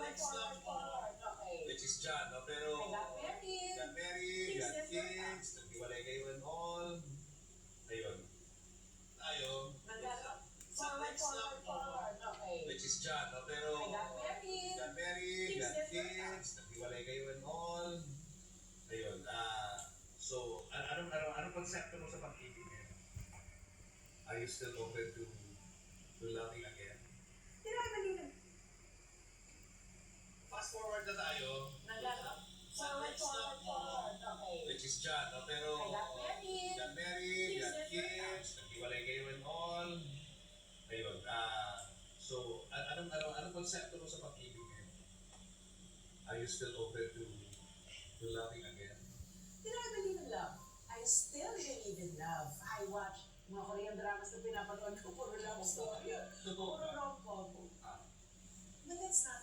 next love mo, Okay. which is John, no? Pero, I got married. got married, Things got different. kids, naghiwalay kayo and all. Ayun. Tayo, sa next love mo, Okay. which is John, no? Pero, I got married. got married, Things got different. kids, naghiwalay kayo and all. Ayun. So, anong konsepto mo sa pag-ibig ngayon? Are you still open to loving again? Did I believe it? Fast forward na tayo. Sa next love mo, Okay. which is John, no? Pero, I got married. got married, Things got different. kids, naghiwalay kayo and all. Ayun. So, anong konsepto mo sa pag-ibig ngayon? Are you still open to loving again? Did I believe in love? I still believe in love. I watch mga Korean dramas na pinapanood ko, puro love story. Puro rom-com. Ah, But that's not